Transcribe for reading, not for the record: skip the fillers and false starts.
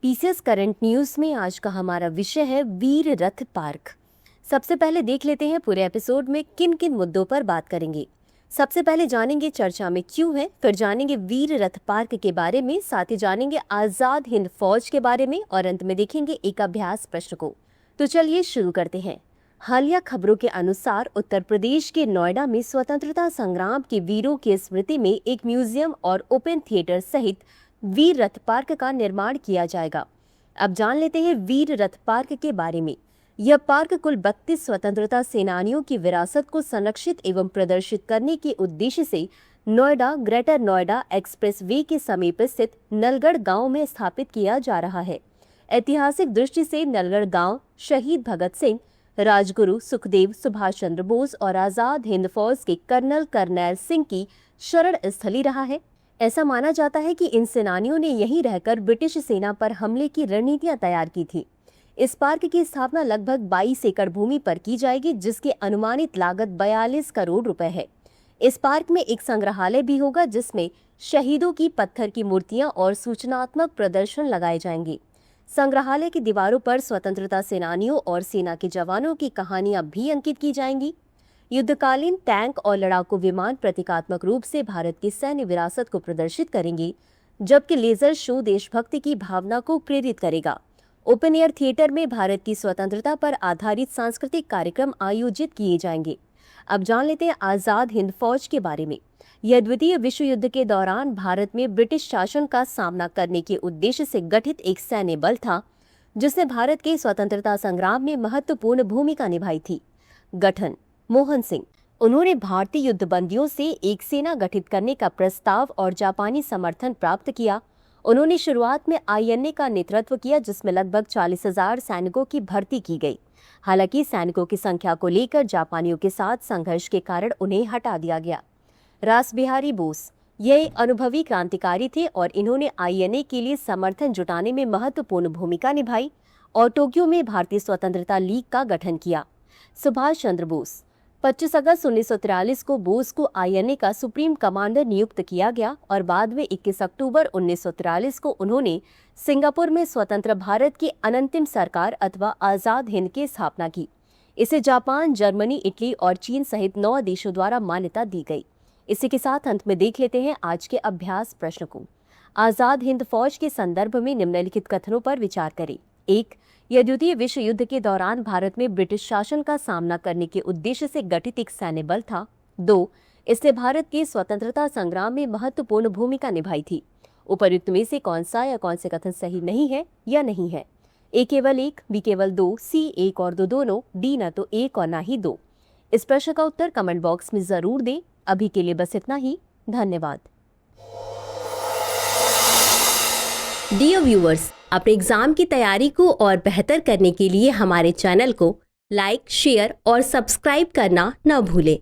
PCS current news में आज का हमारा विषय है वीर रथ पार्क। सबसे पहले देख लेते हैं पूरे एपिसोड में किन किन मुद्दों पर बात करेंगे। सबसे पहले जानेंगे चर्चा में क्यों है, फिर जानेंगे वीर रथ पार्क के बारे में, साथ ही जानेंगे आजाद हिंद फौज के बारे में और अंत में देखेंगे एक अभ्यास प्रश्न को। तो चलिए शुरू करते हैं। हालिया खबरों के अनुसार उत्तर प्रदेश के नोएडा में स्वतंत्रता संग्राम के वीरों की स्मृति में एक म्यूजियम और ओपन थिएटर सहित वीर रथ पार्क का निर्माण किया जाएगा। अब जान लेते हैं वीर रथ पार्क के बारे में। यह पार्क कुल 32 स्वतंत्रता सेनानियों की विरासत को संरक्षित एवं प्रदर्शित करने के उद्देश्य से Noida greater Noida express way के समीप स्थित नलगढ़ गांव में स्थापित किया जा रहा है। ऐतिहासिक दृष्टि से नलगढ़ गांव शहीद भगत सिंह, राजगुरु सुखदेव, सुभाष चंद्र बोस और आजाद हिंद फौज के कर्नल करनैल सिंह की शरण स्थली रहा है। ऐसा माना जाता है कि इन सेनानियों ने यहीं रहकर ब्रिटिश सेना पर हमले की रणनीतियां तैयार की थी। इस पार्क की स्थापना लगभग 22 एकड़ भूमि पर की जाएगी, जिसकी अनुमानित लागत 42 करोड़ रुपए है। इस पार्क में एक संग्रहालय भी होगा, जिसमें शहीदों की पत्थर की मूर्तियां और सूचनात्मक प्रदर्शन लगाए जाएंगे। संग्रहालय की दीवारों पर स्वतंत्रता सेनानियों और सेना के जवानों की कहानियां भी अंकित की जाएंगी। युद्धकालीन टैंक और लड़ाकू विमान प्रतीकात्मक रूप से भारत की सैन्य विरासत को प्रदर्शित करेंगे, जबकि लेजर शो देशभक्ति की भावना को प्रेरित करेगा। ओपन एयर थिएटर में भारत की स्वतंत्रता पर आधारित सांस्कृतिक कार्यक्रम आयोजित किए जाएंगे। अब जान लेते हैं आजाद हिंद फौज के बारे में। यह द्वितीय विश्व युद्ध के दौरान भारत में ब्रिटिश शासन का सामना करने के उद्देश्य से गठित एक सैन्य बल था, जिसने भारत के स्वतंत्रता संग्राम में महत्वपूर्ण भूमिका निभाई थी। गठन मोहन सिंह, उन्होंने भारतीय युद्धबंदियों से एक सेना गठित करने का प्रस्ताव और जापानी समर्थन प्राप्त किया। उन्होंने शुरुआत में आईएनए का नेतृत्व किया, जिसमें लगभग 40,000 सैनिकों की भर्ती की गई। हालांकि सैनिकों की संख्या को लेकर जापानियों के साथ संघर्ष के कारण उन्हें हटा दिया गया। रासबिहारी बोस, ये अनुभवी क्रांतिकारी थे और इन्होंने आईएनए के लिए समर्थन जुटाने में महत्वपूर्ण भूमिका निभाई और टोक्यो में भारतीय स्वतंत्रता लीग का गठन किया। सुभाष चंद्र बोस, 25 अगस्त 1943 को बोस को आईएनए का सुप्रीम कमांडर नियुक्त किया गया और बाद में 21 अक्टूबर 1943 को उन्होंने सिंगापुर में स्वतंत्र भारत की अनंतिम सरकार अथवा आजाद हिंद की स्थापना की। इसे जापान, जर्मनी, इटली और चीन सहित 9 देशों द्वारा मान्यता दी गई। इसी के साथ अंत में देख लेते हैं आज के अभ्यास प्रश्न को। आजाद हिंद फौज के संदर्भ में निम्नलिखित कथनों पर विचार करें। 1. यह द्वितीय विश्व युद्ध के दौरान भारत में ब्रिटिश शासन का सामना करने के उद्देश्य से गठित एक सैन्य बल था। 2. इसने भारत के स्वतंत्रता संग्राम में महत्वपूर्ण भूमिका निभाई थी। उपर्युक्त में से कौन सा या कौन से कथन सही नहीं है या नहीं है? ए केवल 1, बी केवल 2, सी 1 और 2 दोनों, डी न तो 1 और न ही 2। इस प्रश्न का उत्तर कमेंट बॉक्स में जरूर दें। अभी के लिए बस इतना ही। धन्यवाद। डियर व्यूअर्स, अपने एग्जाम की तैयारी को और बेहतर करने के लिए हमारे चैनल को लाइक, शेयर और सब्सक्राइब करना न भूलें।